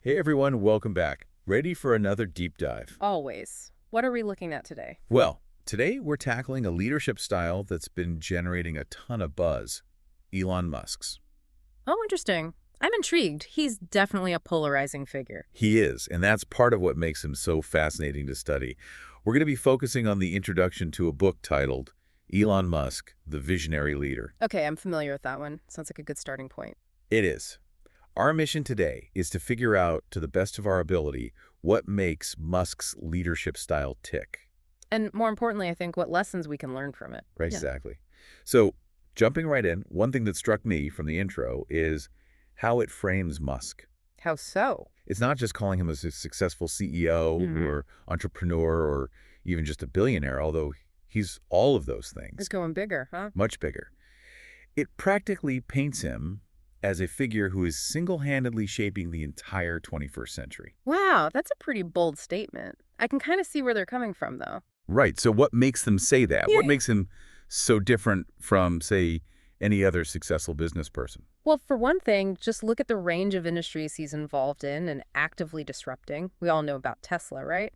Hey everyone, welcome back. Ready for another deep dive? Always. What are we looking at today? Well, today we're tackling a leadership style that's been generating a ton of buzz, Elon Musk's. Oh, interesting. I'm intrigued. He's definitely a polarizing figure. He is, and that's part of what makes him so fascinating to study. We're going to be focusing on the introduction to a book titled Elon Musk, the Visionary Leader. Okay, I'm familiar with that one. Sounds like a good starting point. It is. Our mission today is to figure out, to the best of our ability, what makes Musk's leadership style tick. And more importantly, I think what lessons we can learn from it. Right, Yeah. exactly. So, jumping right in, one thing that struck me from the intro is how it frames Musk. How so? It's not just calling him a successful CEO or entrepreneur or even just a billionaire, although he's all of those It's things, going bigger, huh? much bigger. It practically paints him as a figure who is single-handedly shaping the entire 21st century. Wow, that's a pretty bold statement. I can kind of see where they're coming from, though. Right, so what makes them say that? Yeah. What makes him so different from, say, any other successful business person? Well, for one thing, just look at the range of industries he's involved in and actively disrupting. We all know about Tesla, right?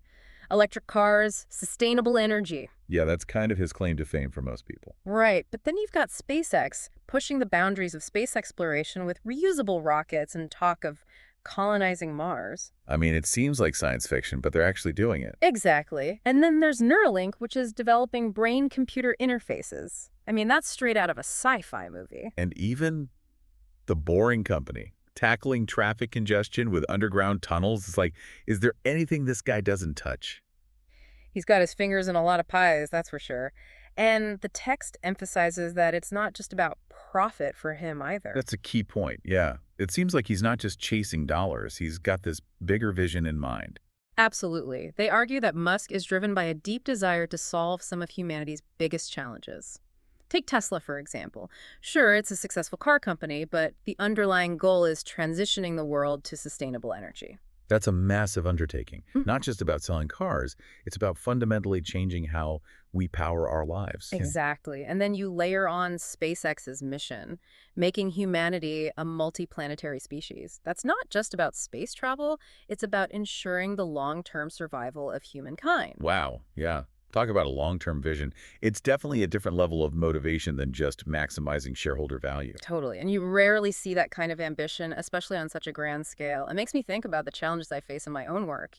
Electric cars, sustainable energy. Yeah, that's kind of his claim to fame for most people. Right, but then you've got SpaceX pushing the boundaries of space exploration with reusable rockets and talk of colonizing Mars. I mean, it seems like science fiction, but they're actually doing it. Exactly. And then there's Neuralink, which is developing brain-computer interfaces. I mean, that's straight out of a sci-fi movie. And even the Boring Company, tackling traffic congestion with underground tunnels, it's like, is there anything this guy doesn't touch? He's got his fingers in a lot of pies, that's for sure. And the text emphasizes that it's not just about profit for him either. That's a key point, yeah. It seems like he's not just chasing dollars. He's got this bigger vision in mind. Absolutely. They argue that Musk is driven by a deep desire to solve some of humanity's biggest challenges. Take Tesla, for example. Sure, it's a successful car company, but the underlying goal is transitioning the world to sustainable energy. That's a massive undertaking. Mhm. Not just about selling cars, it's about fundamentally changing how we power our lives. Exactly. And then you layer on SpaceX's mission, making humanity a multiplanetary species. That's not just about space travel, it's about ensuring the long-term survival of humankind. Wow, yeah. Talk about a long-term vision. It's definitely a different level of motivation than just maximizing shareholder value. Totally. And you rarely see that kind of ambition, especially on such a grand scale. It makes me think about the challenges I face in my own work.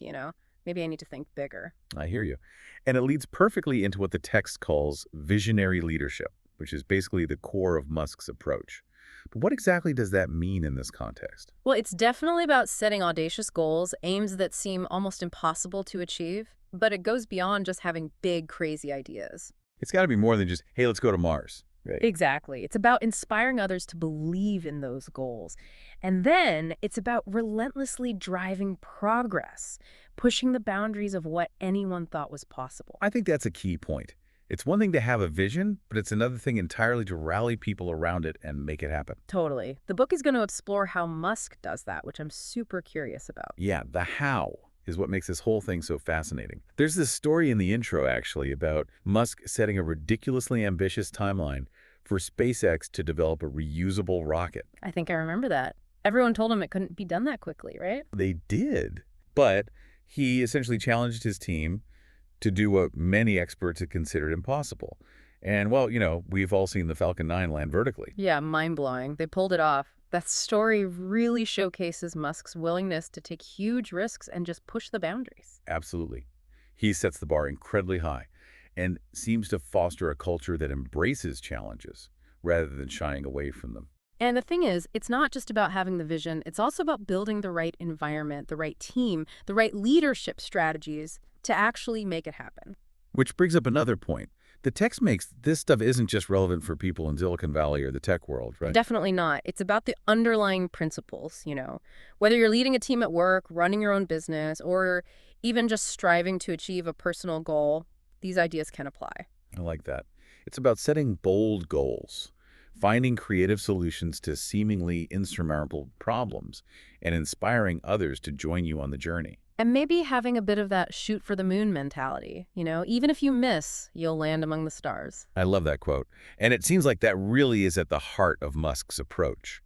Maybe I need to think bigger. I hear you. And it leads perfectly into what the text calls visionary leadership, which is basically the core of Musk's approach. But what exactly does that mean in this context? Well, it's definitely about setting audacious goals, aims that seem almost impossible to achieve, but it goes beyond just having big, crazy ideas. It's got to be more than just, hey, let's go to Mars. Right. Exactly. It's about inspiring others to believe in those goals. And then it's about relentlessly driving progress, pushing the boundaries of what anyone thought was possible. I think that's a key point. It's one thing to have a vision, but it's another thing entirely to rally people around it and make it happen. Totally. The book is going to explore how Musk does that, which I'm super curious about. Yeah, the how is what makes this whole thing so fascinating. There's this story in the intro, actually, about Musk setting a ridiculously ambitious timeline for SpaceX to develop a reusable rocket. I think I remember that. Everyone told him it couldn't be done that quickly, right? They did, but he essentially challenged his team to do what many experts had considered impossible. And, well, we've all seen the Falcon 9 land vertically. Yeah, mind-blowing. They pulled it off. That story really showcases Musk's willingness to take huge risks and just push the boundaries. Absolutely. He sets the bar incredibly high and seems to foster a culture that embraces challenges rather than shying away from them. And the thing is, it's not just about having the vision, it's also about building the right environment, the right team, the right leadership strategies to actually make it happen. Which brings up another point. The text makes this stuff isn't just relevant for people in Silicon Valley or the tech world, right? Definitely not. It's about the underlying principles. Whether you're leading a team at work, running your own business, or even just striving to achieve a personal goal, these ideas can apply. I like that. It's about setting bold goals, finding creative solutions to seemingly insurmountable problems, and inspiring others to join you on the journey. And maybe having a bit of that shoot for the moon mentality. Even if you miss, you'll land among the stars. I love that quote. And it seems like that really is at the heart of Musk's approach.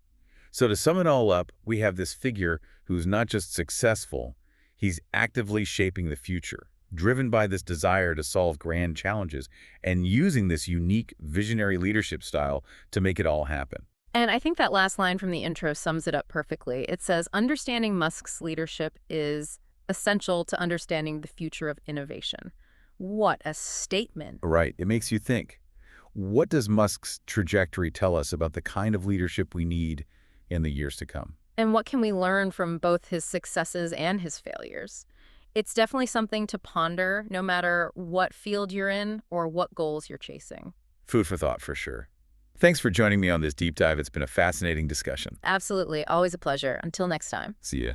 So to sum it all up, we have this figure who's not just successful, he's actively shaping the future, driven by this desire to solve grand challenges and using this unique visionary leadership style to make it all happen. And I think that last line from the intro sums it up perfectly. It says, understanding Musk's leadership is essential to understanding the future of innovation. What a statement. Right. It makes you think. What does Musk's trajectory tell us about the kind of leadership we need in the years to come? And what can we learn from both his successes and his failures? It's definitely something to ponder, no matter what field you're in or what goals you're chasing. Food for thought, for sure. Thanks for joining me on this deep dive. It's been a fascinating discussion. Absolutely. Always a pleasure. Until next time. See ya.